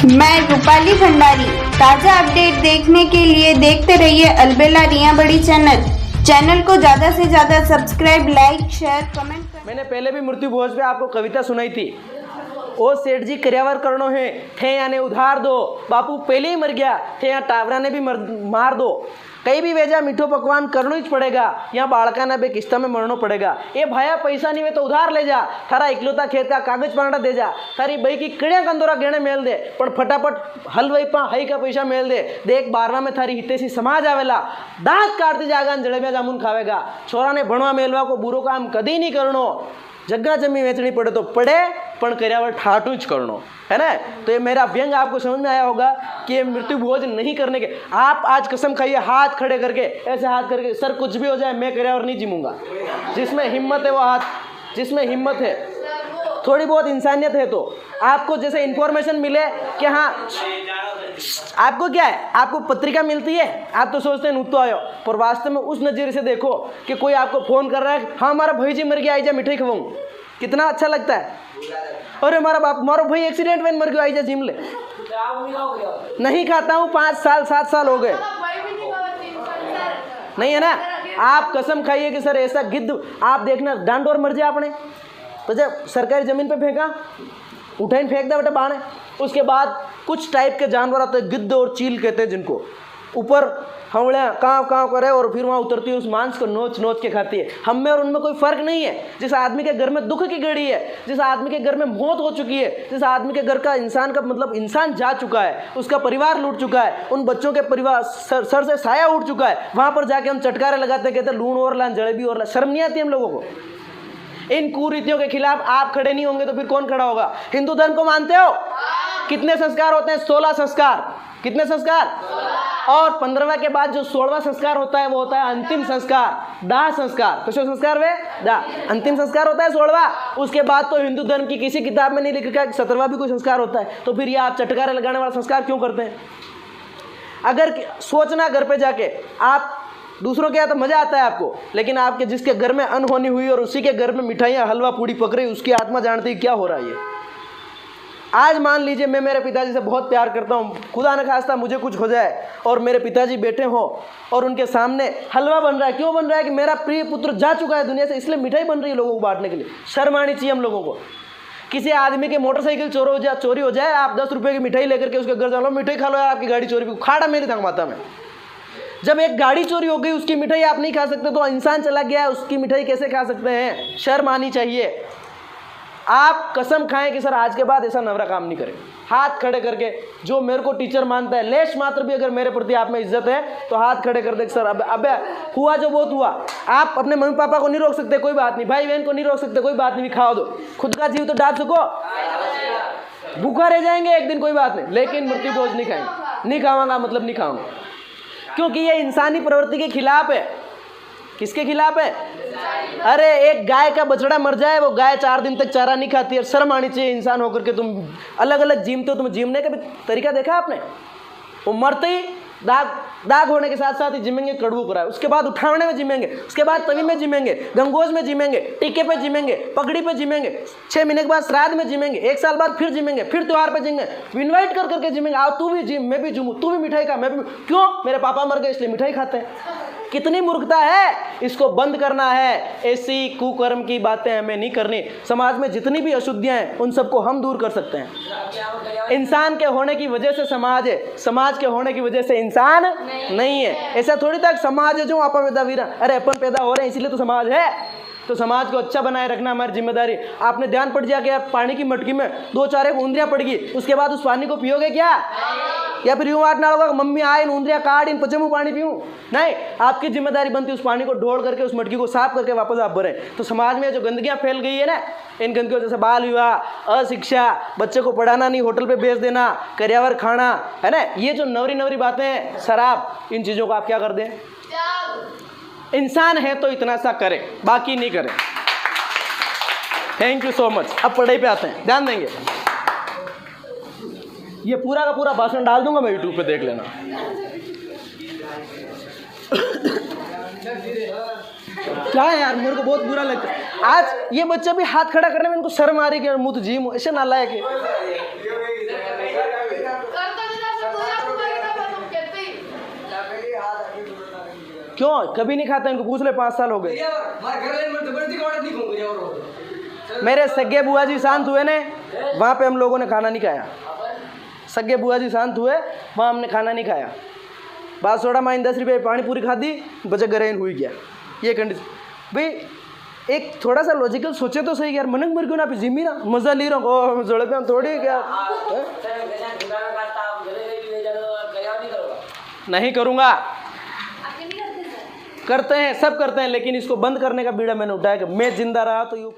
मैं रूपाली भंडारी। ताज़ा अपडेट देखने के लिए देखते रहिए अलबेला रिया बड़ी चैनल को ज़्यादा से ज़्यादा सब्सक्राइब, लाइक, शेयर, कमेंट कर। मैंने पहले भी मृत्यु भोज पे आपको कविता सुनाई थी। ओ सेठ जी कर्यावर करनो है थे याने उधार दो, बापू पहले ही मर गया थे यहाँ टावरा ने भी मार दो, कई भी वेजा मीठो पकवान करना ही पड़ेगा, यहाँ बाड़का ना बे किस्ता में मरना पड़ेगा। ए भाया पैसा नहीं वे तो उधार ले जा, थारा इकलौता खेत का कागज पांडा दे जा, थारी बई की किड़िया कंदोरा गेणे मेल दे, पर फटाफट हलवाई पा हई का पैसा मेल दे, देख बारवा में थारी हितेशी समाज आवेला, दांत काटती जागा जलेबिया जामुन खावेगा, छोरा ने भणवा मेलवा को बुरो काम कदी नहीं करनो, जगह जमी वेचनी पड़े तो पड़े पण कर्यावर ठाटू ज करनो, है ना। तो ये मेरा व्यंग आपको समझ में आया होगा कि ये मृत्यु भोज नहीं करने के। आप आज कसम खाइए हाथ खड़े करके, ऐसे हाथ करके, सर कुछ भी हो जाए मैं कर्यावर नहीं जीमूंगा। जिसमें हिम्मत है वो हाथ, जिसमें हिम्मत है, थोड़ी बहुत इंसानियत है, तो आपको जैसे इन्फॉर्मेशन मिले कि हाँ आपको क्या है, आपको पत्रिका मिलती है, आप तो सोचते हैं नुत्तो आयो, पर वास्तव में उस नज़रिए से देखो कि कोई आपको फ़ोन कर रहा है, हाँ हमारा भाई जी मर गया, आई जा मिठाई खवाऊँ, कितना अच्छा लगता है। अरे हमारा भाई एक्सीडेंट में मर गया, आई जा जिम ले। नहीं खाता हूँ, 5 साल 7 साल हो गए, नहीं है ना। आप कसम खाइए कि सर ऐसा गिद्ध आप देखना, डांडोर मर जाए आपने तो जब सरकारी ज़मीन पे फेंका, उठाइन फेंक दे बेटा बाणे, उसके बाद कुछ टाइप के जानवर आते हैं, गिद्ध और चील कहते हैं जिनको, ऊपर हवड़ियाँ काँव काँव करे और फिर वहाँ उतरती है, उस मांस को नोच नोच के खाती है। हम में और उनमें कोई फ़र्क नहीं है। जिस आदमी के घर में दुख की घड़ी है, जिस आदमी के घर में मौत हो चुकी है, जिस आदमी के घर का इंसान का मतलब इंसान जा चुका है, उसका परिवार लूट चुका है, उन बच्चों के परिवार सर से साया उठ चुका है, वहाँ पर जाके हम चटकारे लगाते कहते हैं लूण और लान जलेबी और ला। शर्म नहीं आती हम लोगों को? इन कुरीतियों के खिलाफ आप खड़े नहीं होंगे तो फिर कौन खड़ा होगा? हिंदू धर्म को मानते हो? कितने संस्कार होते हैं? 16 संस्कार। कितने संस्कार? और 15वां के बाद जो 16वां संस्कार होता है वो होता है अंतिम संस्कार, दाह संस्कार। किसो संस्कार वे? दाह। अंतिम संस्कार होता है 16वां। उसके बाद तो हिंदू धर्म की किसी किताब में नहीं लिखा कि 17वां भी कोई संस्कार होता है। तो फिर ये आप चटकारे लगाने वाला संस्कार क्यों करते हैं? अगर सोचना घर पे जाके, आप दूसरों के यहाँ तो मज़ा आता है आपको, लेकिन आपके जिसके घर में अनहोनी हुई और उसी के घर में मिठाइयाँ हलवा पूड़ी पक रही, उसकी आत्मा जानती है क्या हो रहा है ये। आज मान लीजिए मैं मेरे पिताजी से बहुत प्यार करता हूँ, खुदा न खास्ता मुझे कुछ हो जाए और मेरे पिताजी बैठे हों और उनके सामने हलवा बन रहा है। क्यों बन रहा है? कि मेरा प्रिय पुत्र जा चुका है दुनिया से, इसलिए मिठाई बन रही है लोगों को बांटने के लिए। शर्म आनी चाहिए हम लोगों को। किसी आदमी की मोटरसाइकिल चोरी हो जाए, आप 10 रुपये की मिठाई लेकर के उसके घर चलो, मिठाई खा लो, आपकी गाड़ी चोरी, खाड़ा मेरे थंग माता में। जब एक गाड़ी चोरी हो गई, उसकी मिठाई आप नहीं खा सकते, तो इंसान चला गया, उसकी मिठाई कैसे खा सकते हैं? शर्म आनी चाहिए। आप कसम खाएं कि सर आज के बाद ऐसा नवरा काम नहीं करें। हाथ खड़े करके जो मेरे को टीचर मानता है, लेश मात्र भी अगर मेरे प्रति आप में इज्जत है तो हाथ खड़े कर दे सर अब हुआ जो बहुत हुआ। आप अपने मम्मी पापा को नहीं रोक सकते, कोई बात नहीं, भाई बहन को नहीं रोक सकते, कोई बात नहीं, खाओ दो। खुद का जीव तो डाल सको, भूखा रह जाएंगे एक दिन, कोई बात नहीं, लेकिन मृत्यु भोज नहीं खाएंगे। नहीं खाऊंगा मतलब नहीं खाऊंगा, क्योंकि ये इंसानी प्रवृत्ति के खिलाफ है। किसके खिलाफ है? अरे एक गाय का बछड़ा मर जाए, वो गाय 4 दिन तक चारा नहीं खाती है। शर्म आनी चाहिए इंसान होकर के। तुम अलग अलग जीमते हो, तुम जीमने का भी तरीका देखा आपने? वो मरते ही दाग होने के साथ साथ ही जिमेंगे, कड़वू कराए, उसके बाद उठावने में जिमेंगे, उसके बाद तवी में जिमेंगे, गंगोज में जिमेंगे, टीके पे जिमेंगे, पगड़ी पे जिमेंगे, 6 महीने के बाद श्राद्ध में जिमेंगे, 1 साल बाद फिर जिमेंगे, फिर त्योहार पे जिमेंगे, इन्वाइट कर करके जिमेंगे। आओ तू भी जिम, मैं भी जिमूँ, तू भी मिठाई खा, मैं भी। क्यों? मेरे पापा मर गए इसलिए मिठाई खाते हैं। कितनी मूर्खता है! इसको बंद करना है। ऐसी कुकर्म की बातें हमें नहीं करनी। समाज में जितनी भी अशुद्धियां हैं उन सबको हम दूर कर सकते हैं। इंसान के होने की वजह से समाज है, समाज के होने की वजह से इंसान नहीं है। ऐसा थोड़ी तक समाज है जो अपन पैदा वीरा, अरे अपन पैदा हो रहे हैं इसलिए तो समाज है। तो समाज को अच्छा बनाए रखना हमारी जिम्मेदारी। आपने ध्यान पड़ जाए कि यार पानी की मटकी में 2-4 ऊंदरियाँ पड़ गई, उसके बाद उस पानी को पियोगे क्या? या फिर यूँ आटना होगा मम्मी आए इन ऊंदरियाँ काट इन पचमू पानी पीऊँ? नहीं, आपकी जिम्मेदारी बनती है उस पानी को ढोल करके उस मटकी को साफ करके वापस आप भरें। तो समाज में जो गंदगियाँ फैल गई है ना, इन गंदगियों जैसे बाल विवाह, अशिक्षा, बच्चे को पढ़ाना नहीं, होटल पे भेज देना, कर्यावर खाना, है ना, ये जो नवरी बातें हैं, शराब, इन चीज़ों को आप क्या कर दें? इंसान है तो इतना सा करें, बाकी नहीं करें। Thank you so much. अब पढ़ाई पे आते हैं, ध्यान देंगे। ये पूरा का पूरा भाषण डाल दूंगा मैं यूट्यूब पे, देख लेना। क्या है यार, मेरे को बहुत बुरा लगता है। आज ये बच्चा भी हाथ खड़ा करने में इनको शर्म आ रही है कि मुँह तो जिम, ऐसे नालायक है। क्यों कभी नहीं खाता? इनको पूछ ले, 5 साल हो गए। मेरे सगे बुआ जी शांत हुए ने, वहाँ पे हम लोगों ने खाना नहीं खाया। सगे बुआ जी शांत हुए, वहाँ हमने खाना नहीं खाया। बात छोड़ा, माइन 10 रुपये पानी पूरी खा दी, बचे गरेन हुई गया। ये कंडीशन भाई, एक थोड़ा सा लॉजिकल सोचे तो सही यार। मनक मर क्यों ना जिमी ना मजा ले रहा हूँ, जोड़े पे हम थोड़ी क्या नहीं करूँगा। करते हैं, सब करते हैं, लेकिन इसको बंद करने का बीड़ा मैंने उठाया कि मैं जिंदा रहा तो यू